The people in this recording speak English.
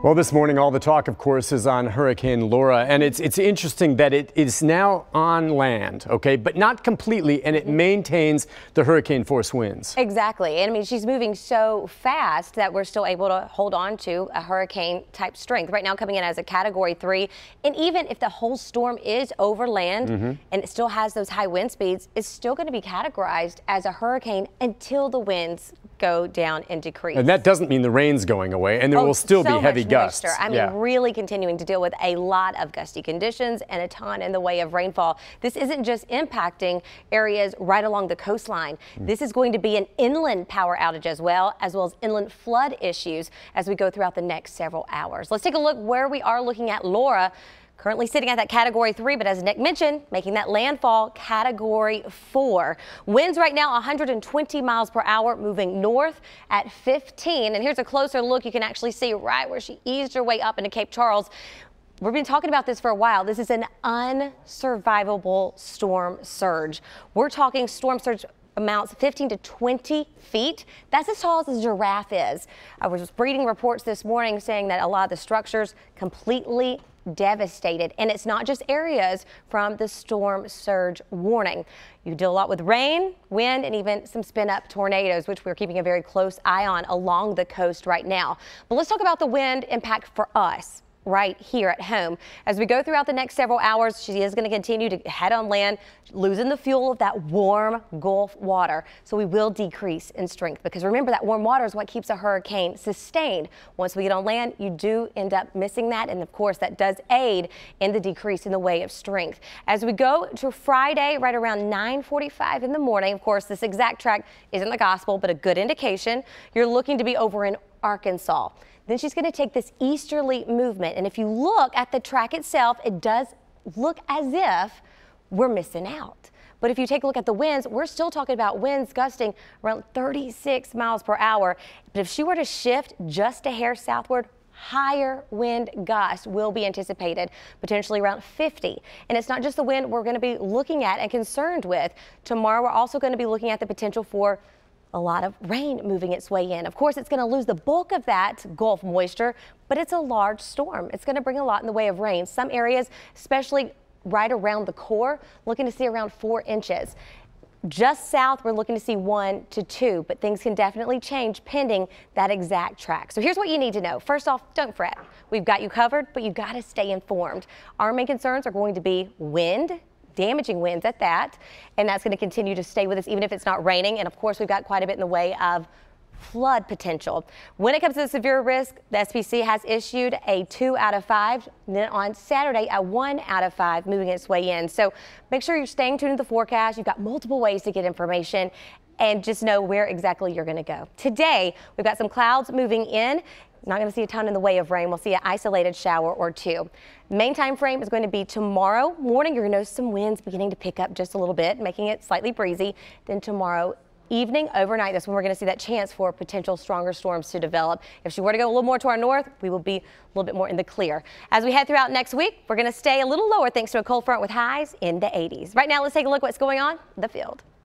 Well, this morning, all the talk, of course, is on Hurricane Laura, and it's interesting that it is now on land, okay, but not completely, and it maintains the hurricane force winds. Exactly. And I mean, she's moving so fast that we're still able to hold on to a hurricane type strength. Right now coming in as a Category 3, and even if the whole storm is over land and it still has those high wind speeds, it's still going to be categorized as a hurricane until the winds go down and decrease. And that doesn't mean the rain's going away, and there will still be heavy gusts. I mean, really continuing to deal with a lot of gusty conditions and a ton in the way of rainfall. This isn't just impacting areas right along the coastline. This is going to be an inland power outage as well as inland flood issues as we go throughout the next several hours. Let's take a look where we are looking at Laura. Currently sitting at that Category 3, but as Nick mentioned, making that landfall Category 4. Winds right now 120 miles per hour, moving north at 15. And here's a closer look. You can actually see right where she eased her way up into Cape Charles. We've been talking about this for a while. This is an unsurvivable storm surge. We're talking storm surge amounts 15 to 20 feet. That's as tall as a giraffe is. I was reading reports this morning saying that a lot of the structures completely devastated, and it's not just areas from the storm surge warning. You deal a lot with rain, wind, and even some spin up tornadoes, which we're keeping a very close eye on along the coast right now. But let's talk about the wind impact for us right here at home. As we go throughout the next several hours, she is going to continue to head on land, losing the fuel of that warm Gulf water. So we will decrease in strength, because remember, that warm water is what keeps a hurricane sustained. Once we get on land, you do end up missing that. And of course, that does aid in the decrease in the way of strength. As we go to Friday, right around 9:45 in the morning, of course, this exact track isn't the gospel, but a good indication. You're looking to be over in Arkansas. Then she's going to take this easterly movement. And if you look at the track itself, it does look as if we're missing out. But if you take a look at the winds, we're still talking about winds gusting around 36 miles per hour. But if she were to shift just a hair southward, higher wind gusts will be anticipated, potentially around 50. And it's not just the wind we're going to be looking at and concerned with. Tomorrow, we're also going to be looking at the potential for a lot of rain moving its way in. Of course, it's going to lose the bulk of that Gulf moisture, but it's a large storm. It's going to bring a lot in the way of rain. Some areas, especially right around the core, looking to see around 4 inches. Just south, we're looking to see 1 to 2, but things can definitely change pending that exact track. So here's what you need to know. First off, don't fret. We've got you covered, but you've got to stay informed. Our main concerns are going to be wind, damaging winds at that, and that's going to continue to stay with us even if it's not raining. And of course, we've got quite a bit in the way of flood potential. When it comes to the severe risk, the SPC has issued a 2 out of 5, and then on Saturday a 1 out of 5 moving its way in. So make sure you're staying tuned to the forecast. You've got multiple ways to get information, and just know where exactly you're going to go. Today, we've got some clouds moving in. Not going to see a ton in the way of rain. We'll see an isolated shower or 2. Main time frame is going to be tomorrow morning. You're going to notice some winds beginning to pick up just a little bit, making it slightly breezy. Then tomorrow evening, overnight, that's when we're going to see that chance for potential stronger storms to develop. If she were to go a little more to our north, we will be a little bit more in the clear. As we head throughout next week, we're going to stay a little lower thanks to a cold front with highs in the 80s. Right now, let's take a look at what's going on in the field.